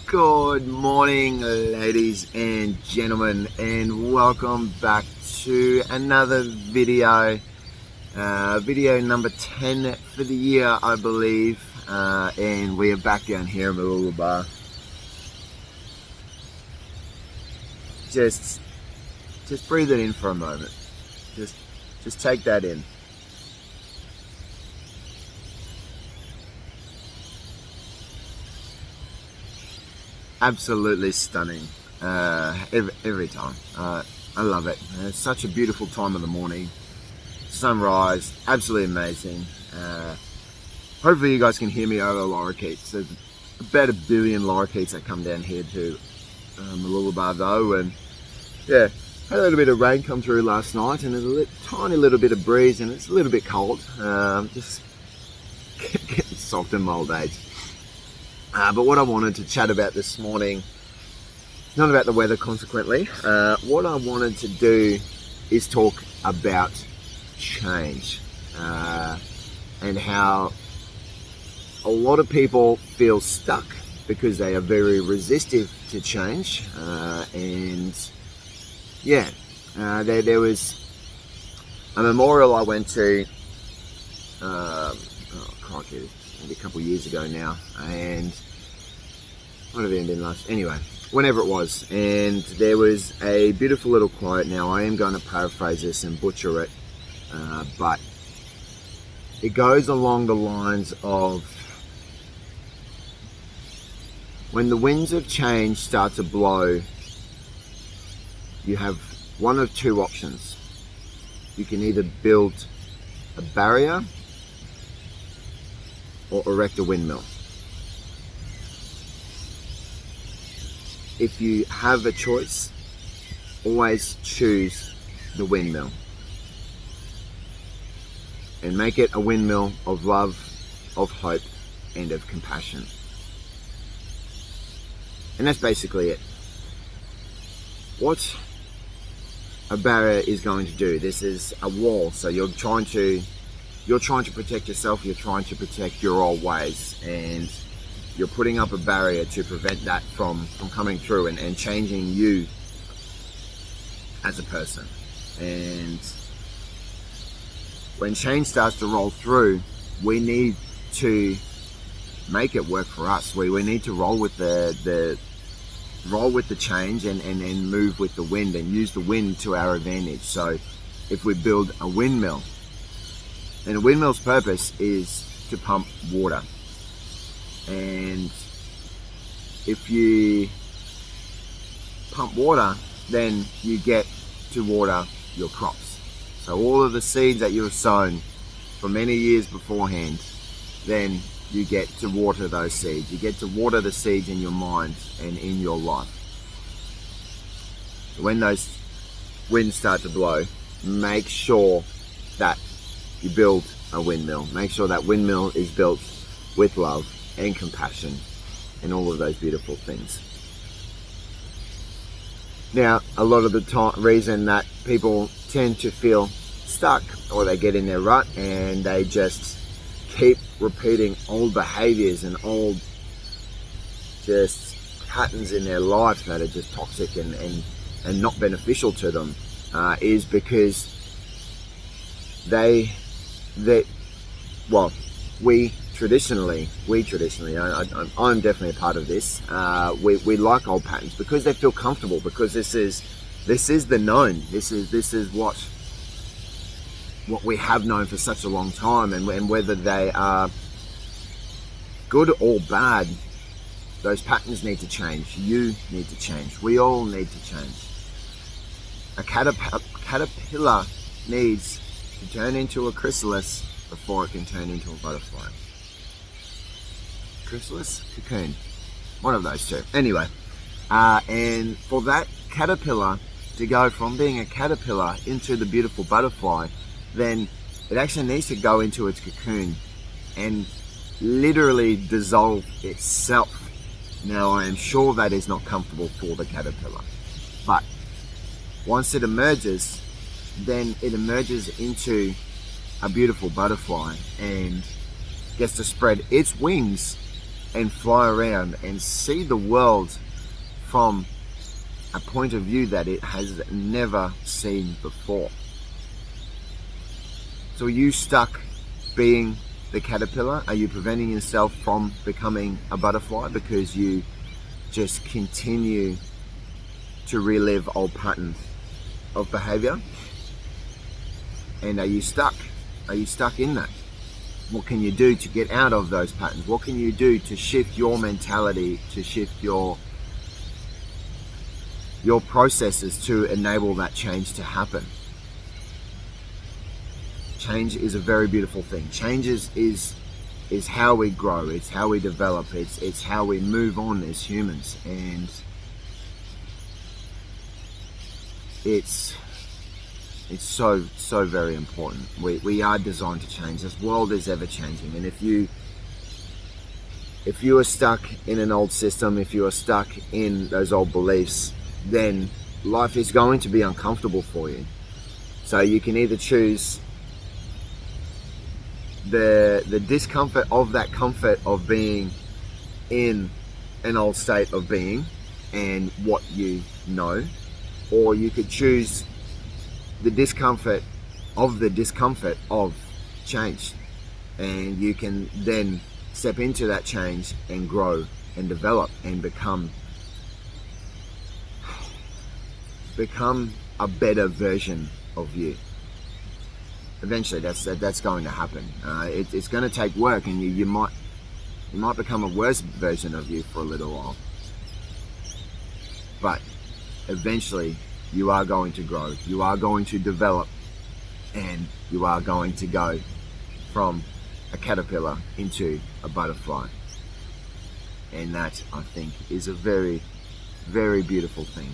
Good morning, ladies and gentlemen, and welcome back to another video. Video number 10 for the year, I believe, and we are back down here in Mooloolaba. Just breathe it in for a moment. Just take that in. Absolutely stunning every time. I love it. It's such a beautiful time of the morning. Sunrise, absolutely amazing. Hopefully you guys can hear me over lorikeets. There's about 1 billion lorikeets that come down here to Mooloolaba though, and yeah, had a little bit of rain come through last night, and there's a tiny little bit of breeze, and it's a little bit cold. Just getting soft in my old age. But what I wanted to chat about this morning, not about the weather consequently, what I wanted to do is talk about change and how a lot of people feel stuck because they are very resistive to change. And yeah, there was a memorial I went to, maybe a couple of years ago now, and might have even been last, anyway, whenever it was, and there was a beautiful little quote. Now I am going to paraphrase this and butcher it, but it goes along the lines of, when the winds of change start to blow, you have one of two options. You can either build a barrier or erect a windmill. If you have a choice, always choose the windmill and make it a windmill of love, of hope, and of compassion. And that's basically it. What a barrier is going to do, this is a wall, so you're trying to protect yourself, you're trying to protect your old ways, and you're putting up a barrier to prevent that from coming through and changing you as a person. And when change starts to roll through, we need to make it work for us. We need to roll with the change and move with the wind and use the wind to our advantage. So if we build a windmill, and a windmill's purpose is to pump water. And if you pump water, then you get to water your crops. So all of the seeds that you have sown for many years beforehand, then you get to water those seeds. You get to water the seeds in your mind and in your life. When those winds start to blow, make sure that you build a windmill. Make sure that windmill is built with love and compassion and all of those beautiful things. Now, a lot of the reason that people tend to feel stuck, or they get in their rut and they just keep repeating old behaviors and old just patterns in their life that are just toxic and not beneficial to them, is because we traditionally, I'm definitely a part of this, we like old patterns because they feel comfortable, because this is the known, this is what we have known for such a long time, and whether they are good or bad, those patterns need to change. You need to change. We all need to change. A caterpillar needs to turn into a chrysalis before it can turn into a butterfly. Chrysalis? Cocoon. One of those two. Anyway, and for that caterpillar to go from being a caterpillar into the beautiful butterfly, then it actually needs to go into its cocoon and literally dissolve itself. Now, I am sure that is not comfortable for the caterpillar, but once it emerges, then it emerges into a beautiful butterfly and gets to spread its wings and fly around and see the world from a point of view that it has never seen before. So are you stuck being the caterpillar? Are you preventing yourself from becoming a butterfly because you just continue to relive old patterns of behavior? And are you stuck? Are you stuck in that? What can you do to get out of those patterns? What can you do to shift your mentality, to shift your processes to enable that change to happen? Change is a very beautiful thing. Change is how we grow, it's how we develop, it's how we move on as humans, and it's so very important. We are designed to change. This world is ever changing, and if you are stuck in an old system, if you are stuck in those old beliefs, then life is going to be uncomfortable for you. So you can either choose the discomfort of that comfort of being in an old state of being and what you know, or you could choose the discomfort of change, and you can then step into that change and grow and develop and become a better version of you. Eventually that's going to happen. It's going to take work, and you might become a worse version of you for a little while, but eventually you are going to grow, you are going to develop, and you are going to go from a caterpillar into a butterfly. And that, I think, is a very, very beautiful thing.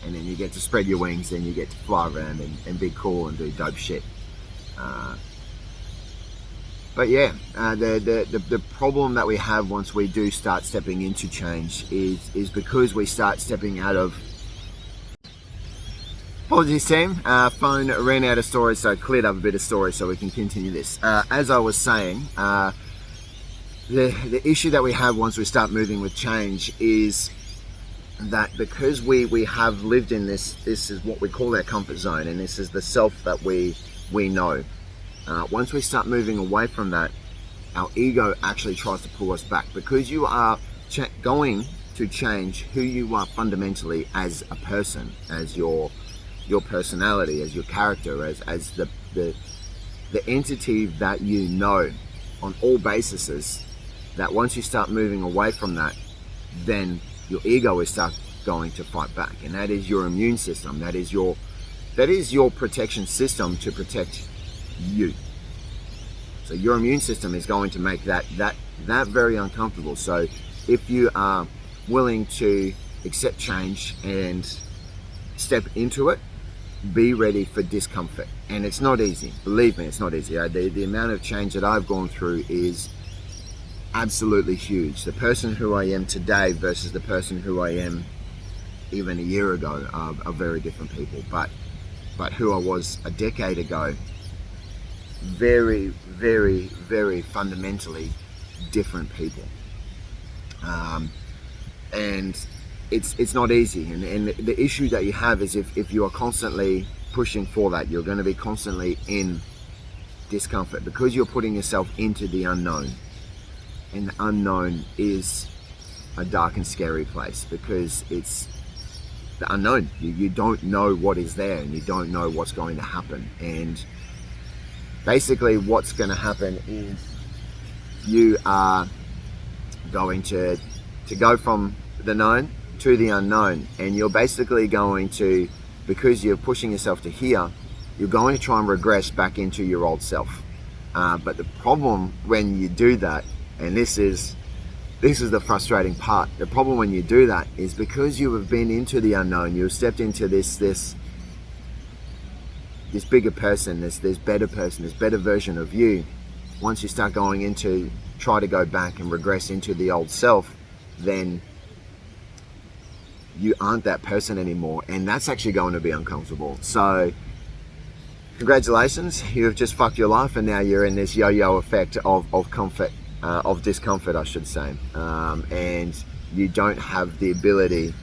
And then you get to spread your wings, and you get to fly around and be cool and do dope shit. But yeah, the problem that we have once we do start stepping into change is because we start stepping out of... Apologies team, phone ran out of storage, so I cleared up a bit of storage so we can continue this. As I was saying, the issue that we have once we start moving with change is that because we have lived in this is what we call our comfort zone, and this is the self that we know. Once we start moving away from that, our ego actually tries to pull us back, because you are going to change who you are fundamentally as a person, as your personality, as your character, as the entity that you know on all bases. That once you start moving away from that, then your ego is start going to fight back, and that is your immune system. That is your protection system to protect you. So your immune system is going to make that very uncomfortable. So if you are willing to accept change and step into it, be ready for discomfort. And it's not easy, believe me, it's not easy. The amount of change that I've gone through is absolutely huge. The person who I am today versus the person who I am even a year ago are very different people. But who I was a decade ago, very, very, very fundamentally different people. And it's not easy. And the issue that you have is if you are constantly pushing for that, you're going to be constantly in discomfort, because you're putting yourself into the unknown. And the unknown is a dark and scary place, because it's the unknown. You don't know what is there, and you don't know what's going to happen. And basically what's going to happen is you are going to go from the known to the unknown, and you're basically going to, because you're pushing yourself to here, you're going to try and regress back into your old self. But the problem when you do that, and this is the frustrating part, the problem when you do that is because you have been into the unknown, you've stepped into this bigger person, this better person, this better version of you. Once you start going into, try to go back and regress into the old self, then you aren't that person anymore, and that's actually going to be uncomfortable. So congratulations, you've just fucked your life, and now you're in this yo-yo effect of comfort of discomfort, I should say, and you don't have the ability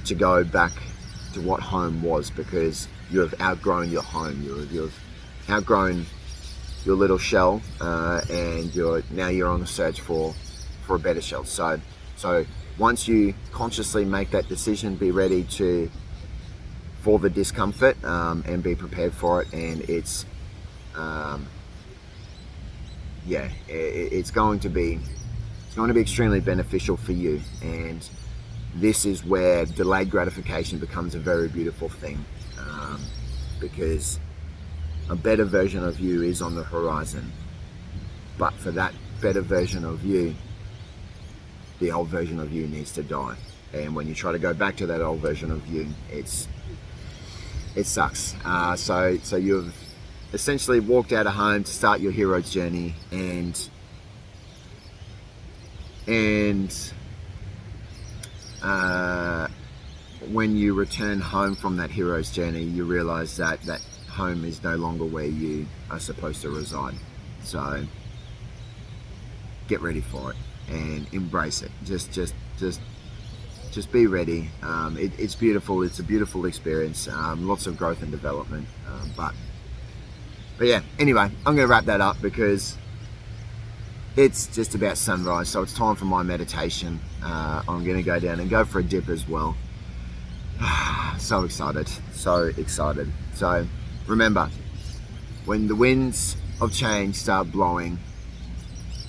to go back to what home was, because you have outgrown your home. You've outgrown your little shell, and now you're on the search for a better shell. So once you consciously make that decision, be ready for the discomfort, and be prepared for it. And it's it's going to be extremely beneficial for you. And this is where delayed gratification becomes a very beautiful thing, because a better version of you is on the horizon. But for that better version of you, the old version of you needs to die. And when you try to go back to that old version of you, it sucks. So you've essentially walked out of home to start your hero's journey, and when you return home from that hero's journey, you realize that home is no longer where you are supposed to reside. So get ready for it and embrace it. Just be ready. It's beautiful. It's a beautiful experience. Lots of growth and development. But yeah, anyway, I'm going to wrap that up because it's just about sunrise, so it's time for my meditation. I'm going to go down and go for a dip as well. So excited. So remember, when the winds of change start blowing,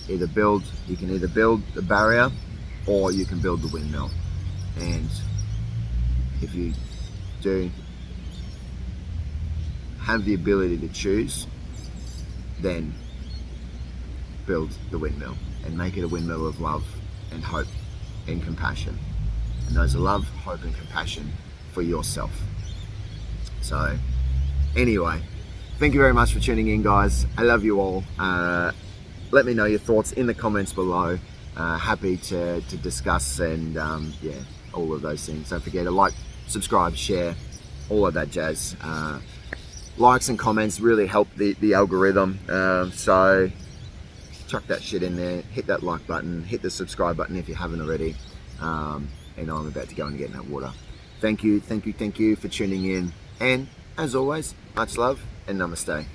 you can either build the barrier or you can build the windmill. And if you do have the ability to choose, then build the windmill and make it a windmill of love and hope and compassion. And those are love, hope and compassion for yourself. So anyway, thank you very much for tuning in, guys. I love you all. Let me know your thoughts in the comments below. Happy to discuss and all of those things. Don't forget to like, subscribe, share, all of that jazz. Likes and comments really help the algorithm. So chuck that shit in there, hit that like button, hit the subscribe button if you haven't already. And I'm about to go and get in that water. Thank you for tuning in. And as always, much love and namaste.